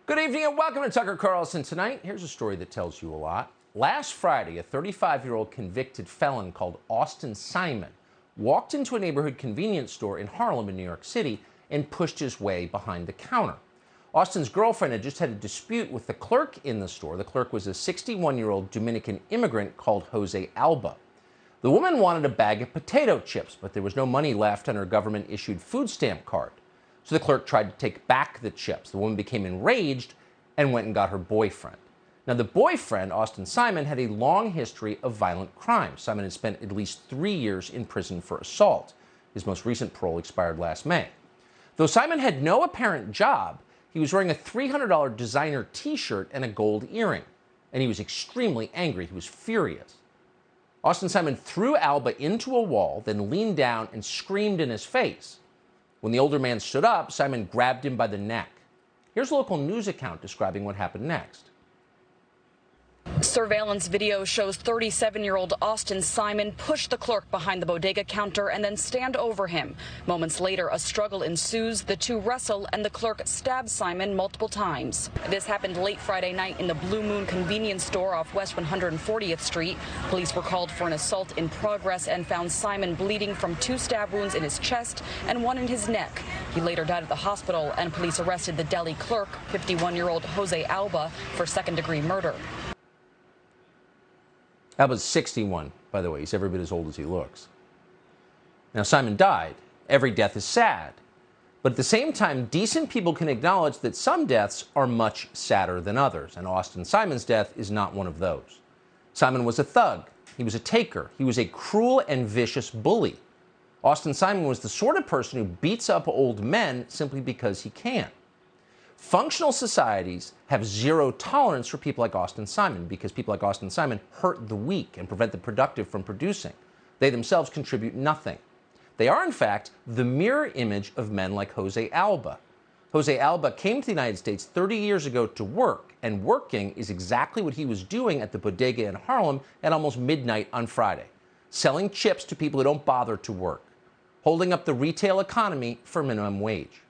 Good evening and welcome to Tucker Carlson Tonight. Here's a story that tells you a lot. Last Friday, a 35-year-old convicted felon called Austin Simon walked into a neighborhood convenience store in Harlem in New York City and pushed his way behind the counter. Austin's girlfriend had just had a dispute with the clerk in the store. The clerk was a 61-year-old Dominican immigrant called Jose Alba. The woman wanted a bag of potato chips, but there was no money left on her government-issued food stamp card. So the clerk tried to take back the chips. The woman became enraged and went and got her boyfriend. Now, the boyfriend, Austin Simon, had a long history of violent crime. Simon had spent at least 3 years in prison for assault. His most recent parole expired last May. Though Simon had no apparent job, he was wearing a $300 designer T-shirt and a gold earring. And he was extremely angry. He was furious. Austin Simon threw Alba into a wall, then leaned down and screamed in his face. When the older man stood up, Simon grabbed him by the neck. Here's a local news account describing what happened next. Surveillance video shows 37-year-old Austin Simon push the clerk behind the bodega counter and then stand over him. Moments later, a struggle ensues. The two wrestle and the clerk stabs Simon multiple times. This happened late Friday night in the Blue Moon convenience store off West 140th Street. Police were called for an assault in progress and found Simon bleeding from 2 stab wounds in his chest and 1 in his neck. He later died at the hospital, and police arrested the deli clerk, 51-year-old Jose Alba, for second-degree murder. Alba's 61, by the way. He's every bit as old as he looks. Now, Simon died. Every death is sad. But at the same time, decent people can acknowledge that some deaths are much sadder than others, and Austin Simon's death is not one of those. Simon was a thug. He was a taker. He was a cruel and vicious bully. Austin Simon was the sort of person who beats up old men simply because he can. Functional societies have zero tolerance for people like Austin Simon because people like Austin Simon hurt the weak and prevent the productive from producing. They themselves contribute nothing. They are, in fact, the mirror image of men like Jose Alba. Jose Alba came to the United States 30 years ago to work, and working is exactly what he was doing at the bodega in Harlem at almost midnight on Friday, selling chips to people who don't bother to work, holding up the retail economy for minimum wage.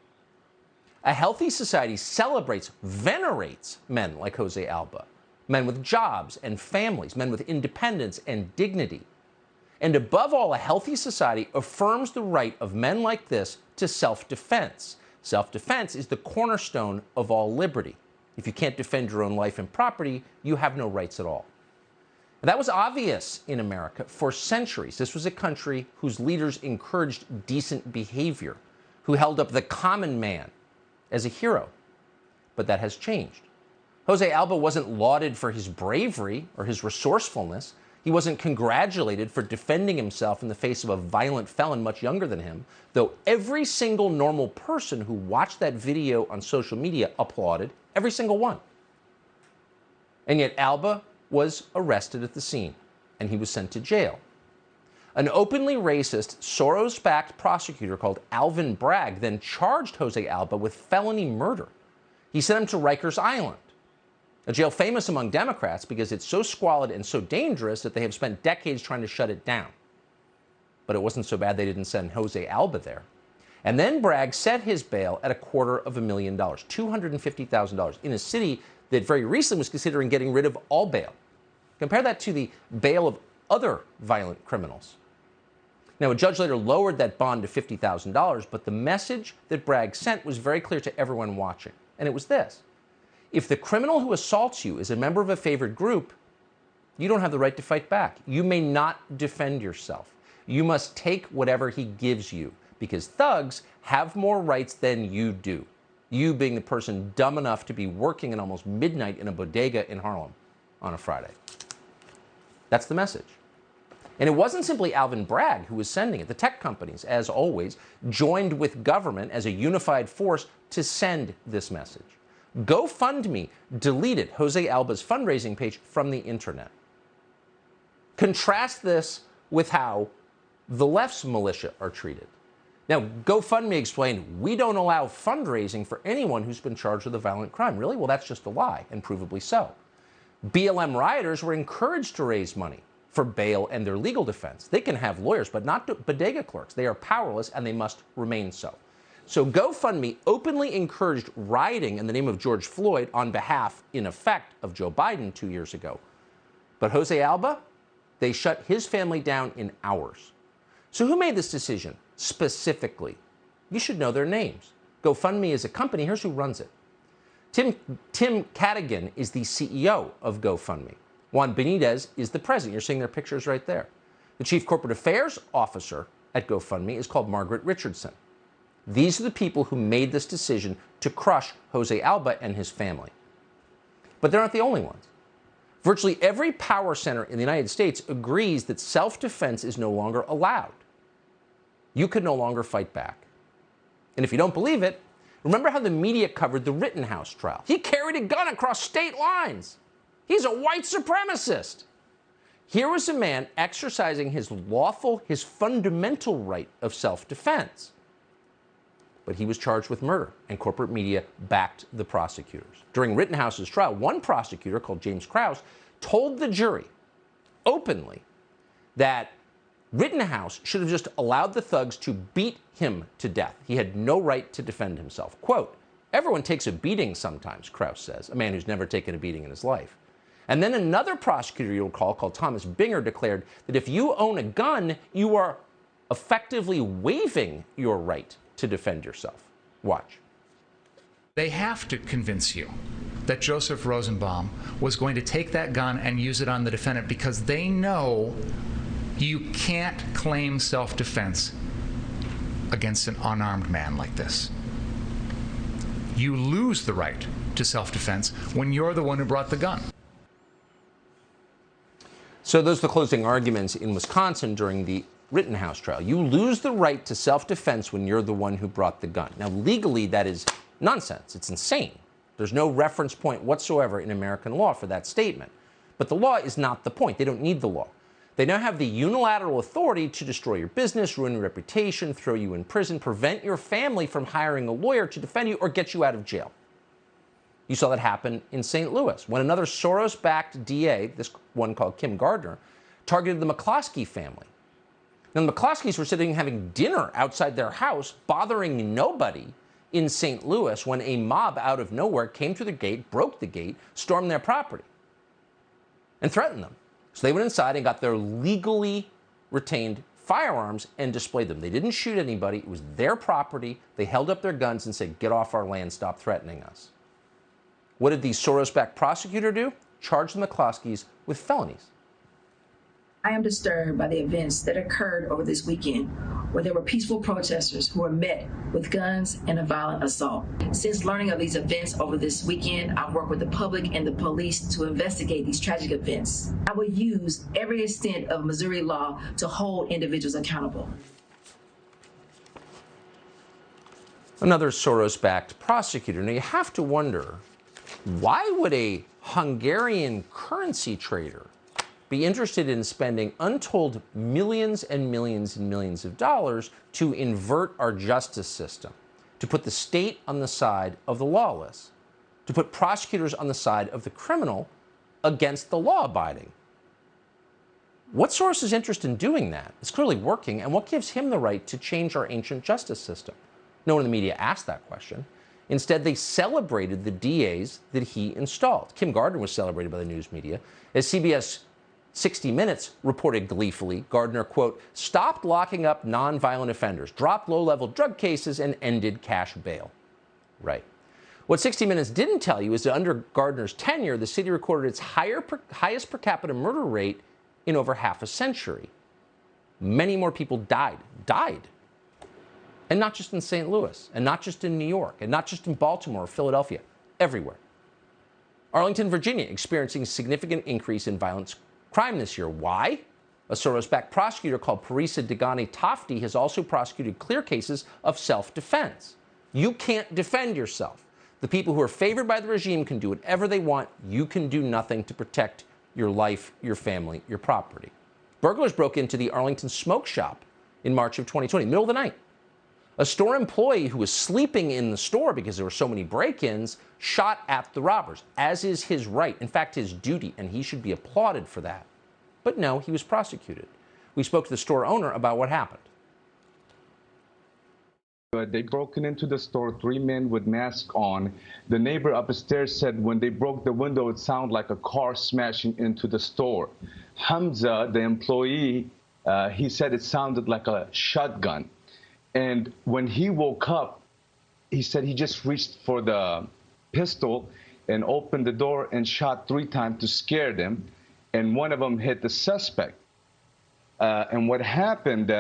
A healthy society celebrates, venerates men like Jose Alba, men with jobs and families, men with independence and dignity. And above all, a healthy society affirms the right of men like this to self-defense. Self-defense is the cornerstone of all liberty. If you can't defend your own life and property, you have no rights at all. And that was obvious in America for centuries. This was a country whose leaders encouraged decent behavior, who held up the common man as a hero. But that has changed. Jose Alba wasn't lauded for his bravery or his resourcefulness. He wasn't congratulated for defending himself in the face of a violent felon much younger than him, though every single normal person who watched that video on social media applauded, every single one. And yet Alba was arrested at the scene, and he was sent to jail. An openly racist, Soros-backed prosecutor called Alvin Bragg then charged Jose Alba with felony murder. He sent him to Rikers Island, a jail famous among Democrats because it's so squalid and so dangerous that they have spent decades trying to shut it down. But it wasn't so bad they didn't send Jose Alba there. And then Bragg set his bail at $250,000, $250,000, in a city that very recently was considering getting rid of all bail. Compare that to the bail of other violent criminals. Now, a judge later lowered that bond to $50,000, but the message that Bragg sent was very clear to everyone watching, and it was this. If the criminal who assaults you is a member of a favored group, you don't have the right to fight back. You may not defend yourself. You must take whatever he gives you, because thugs have more rights than you do, you being the person dumb enough to be working at almost midnight in a bodega in Harlem on a Friday. That's the message. And it wasn't simply Alvin Bragg who was sending it. The tech companies, as always, joined with government as a unified force to send this message. GoFundMe deleted Jose Alba's fundraising page from the internet. Contrast this with how the left's militia are treated. Now, GoFundMe explained, we don't allow fundraising for anyone who's been charged with a violent crime. Really? Well, that's just a lie, and provably so. BLM rioters were encouraged to raise money for bail and their legal defense. They can have lawyers, but not bodega clerks. They are powerless, and they must remain so. So GoFundMe openly encouraged rioting in the name of George Floyd on behalf, in effect, of Joe Biden 2 years ago. But Jose Alba, they shut his family down in hours. So who made this decision specifically? You should know their names. GoFundMe is a company. Here's who runs it. Tim Cadigan is the CEO of GoFundMe. Juan Benitez is the president. You're seeing their pictures right there. The chief corporate affairs officer at GoFundMe is called Margaret Richardson. These are the people who made this decision to crush Jose Alba and his family. But they're not the only ones. Virtually every power center in the United States agrees that self-defense is no longer allowed. You can no longer fight back. And if you don't believe it, remember how the media covered the Rittenhouse trial. He carried a gun across state lines. He's a white supremacist. Here was a man exercising his fundamental right of self-defense. But he was charged with murder, and corporate media backed the prosecutors. During Rittenhouse's trial, one prosecutor called James Krause told the jury openly that Rittenhouse should have just allowed the thugs to beat him to death. He had no right to defend himself. Quote, "Everyone takes a beating sometimes," Krause says, a man who's never taken a beating in his life. And then another prosecutor you'll recall, called Thomas Binger, declared that if you own a gun, you are effectively waiving your right to defend yourself. Watch. They have to convince you that Joseph Rosenbaum was going to take that gun and use it on the defendant because they know you can't claim self-defense against an unarmed man like this. You lose the right to self-defense when you're the one who brought the gun. So those are the closing arguments in Wisconsin during the Rittenhouse trial. You lose the right to self-defense when you're the one who brought the gun. Now, legally, that is nonsense. It's insane. There's no reference point whatsoever in American law for that statement. But the law is not the point. They don't need the law. They now have the unilateral authority to destroy your business, ruin your reputation, throw you in prison, prevent your family from hiring a lawyer to defend you, or get you out of jail. You saw that happen in St. Louis when another Soros-backed DA, this one called Kim Gardner, targeted the McCloskey family. Now, the McCloskeys were sitting having dinner outside their house, bothering nobody in St. Louis, when a mob out of nowhere came through the gate, broke the gate, stormed their property, and threatened them. So they went inside and got their legally retained firearms and displayed them. They didn't shoot anybody. It was their property. They held up their guns and said, "Get off our land. Stop threatening us." What did the Soros-backed prosecutor do? Charge the McCloskeys with felonies. I am disturbed by the events that occurred over this weekend, where there were peaceful protesters who were met with guns and a violent assault. Since learning of these events over this weekend, I've worked with the public and the police to investigate these tragic events. I will use every extent of Missouri law to hold individuals accountable. Another Soros-backed prosecutor. Now, you have to wonder, why would a Hungarian currency trader be interested in spending untold millions and millions and millions of dollars to invert our justice system, to put the state on the side of the lawless, to put prosecutors on the side of the criminal against the law-abiding? What's Soros' interest in doing that? It's clearly working, and what gives him the right to change our ancient justice system? No one in the media asked that question. Instead, they celebrated the DAs that he installed. Kim Gardner was celebrated by the news media. As CBS 60 Minutes reported gleefully, Gardner, quote, "stopped locking up nonviolent offenders, dropped low-level drug cases, and ended cash bail." Right. What 60 Minutes didn't tell you is that under Gardner's tenure, the city recorded its highest per capita murder rate in over half a century. Many more people died. And not just in St. Louis, and not just in New York, and not just in Baltimore or Philadelphia, everywhere. Arlington, Virginia, experiencing a significant increase in violent crime this year. Why? A Soros-backed prosecutor called Parisa Degani Tofty has also prosecuted clear cases of self-defense. You can't defend yourself. The people who are favored by the regime can do whatever they want. You can do nothing to protect your life, your family, your property. Burglars broke into the Arlington smoke shop in March of 2020, middle of the night. A store employee who was sleeping in the store because there were so many break-ins shot at the robbers, as is his right, in fact, his duty, and he should be applauded for that. But no, he was prosecuted. We spoke to the store owner about what happened. They broken into the store, 3 men with masks on. The neighbor upstairs said when they broke the window, it sounded like a car smashing into the store. Hamza, the employee, he said it sounded like a shotgun. And when he woke up, he said he just reached for the pistol and opened the door and shot 3 times to scare them. And one of them hit the suspect. And what happened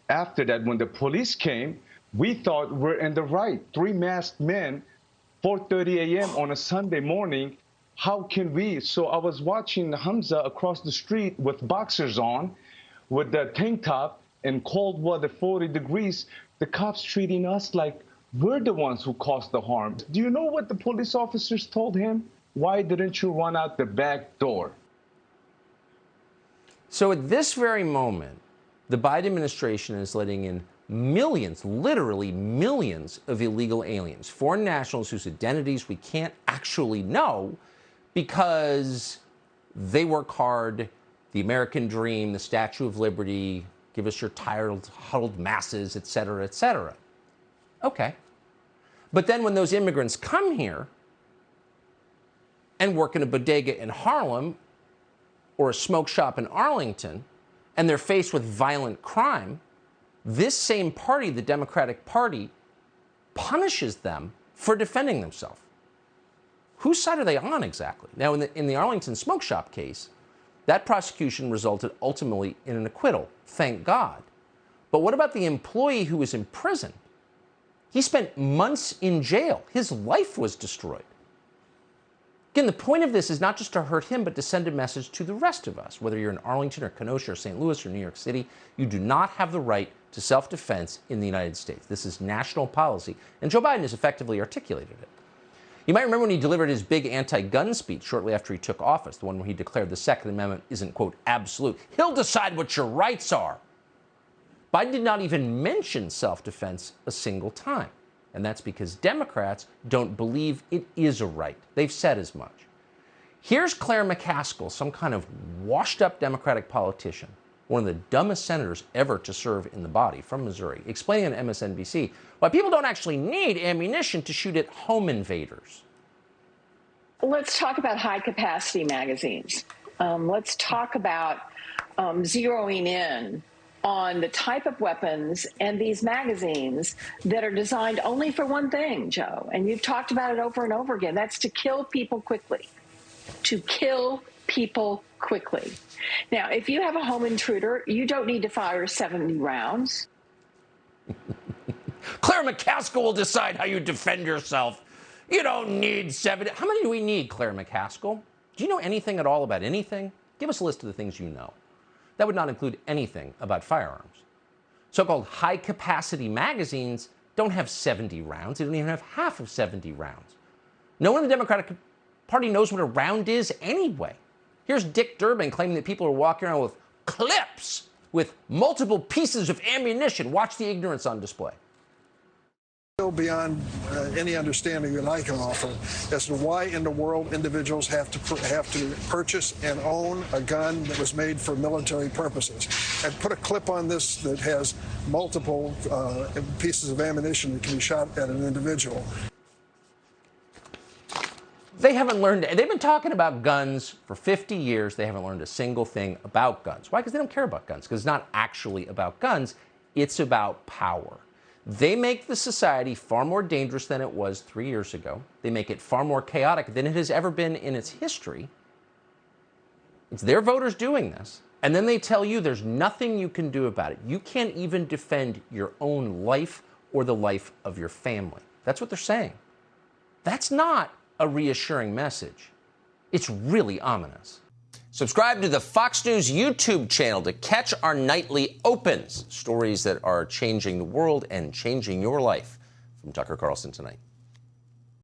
after that, when the police came, we thought we're in the right. 3 masked men, 4:30 a.m. on a Sunday morning. How can we? So I was watching Hamza across the street with boxers on, with the tank top in cold weather, 40 degrees. The cops treating us like we're the ones who caused the harm. Do you know what the police officers told him? Why didn't you run out the back door? So at this very moment, the Biden administration is letting in millions, literally millions of illegal aliens, foreign nationals whose identities we can't actually know because they work hard, the American dream, the Statue of Liberty, give us your tired, huddled masses, et cetera, et cetera. Okay. But then when those immigrants come here and work in a bodega in Harlem or a smoke shop in Arlington, and they're faced with violent crime, this same party, the Democratic Party, punishes them for defending themselves. Whose side are they on exactly? Now, in the Arlington smoke shop case, that prosecution resulted ultimately in an acquittal, thank God. But what about the employee who was in prison? He spent months in jail. His life was destroyed. Again, the point of this is not just to hurt him, but to send a message to the rest of us. Whether you're in Arlington or Kenosha or St. Louis or New York City, you do not have the right to self-defense in the United States. This is national policy, and Joe Biden has effectively articulated it. You might remember when he delivered his big anti-gun speech shortly after he took office, the one where he declared the Second Amendment isn't, quote, absolute. He'll decide what your rights are. Biden did not even mention self-defense a single time. And that's because Democrats don't believe it is a right. They've said as much. Here's Claire McCaskill, some kind of washed-up Democratic politician, one of the dumbest senators ever to serve in the body, from Missouri, explaining on MSNBC why people don't actually need ammunition to shoot at home invaders. Let's talk about high-capacity magazines. Let's talk about zeroing in on the type of weapons and these magazines that are designed only for one thing, Joe. And you've talked about it over and over again. That's to kill people quickly. To kill people quickly. Now, if you have a home intruder, you don't need to fire 70 rounds. Claire McCaskill will decide how you defend yourself. You don't need 70. How many do we need, Claire McCaskill? Do you know anything at all about anything? Give us a list of the things you know. That would not include anything about firearms. So-called high-capacity magazines don't have 70 rounds. They don't even have half of 70 rounds. No one in the Democratic Party knows what a round is anyway. Here's Dick Durbin claiming that people are walking around with clips with multiple pieces of ammunition. Watch the ignorance on display. Beyond any understanding that I can offer as to why in the world individuals have to purchase and own a gun that was made for military purposes, and put a clip on this that has multiple pieces of ammunition that can be shot at an individual. They haven't learned. They've been talking about guns for 50 years. They haven't learned a single thing about guns. Why? Because they don't care about guns. Because it's not actually about guns. It's about power. They make the society far more dangerous than it was 3 years ago. They make it far more chaotic than it has ever been in its history. It's their voters doing this. And then they tell you there's nothing you can do about it. You can't even defend your own life or the life of your family. That's what they're saying. That's not a reassuring message. It's really ominous. Subscribe to the Fox News YouTube channel to catch our nightly opens, stories that are changing the world and changing your life. From Tucker Carlson Tonight.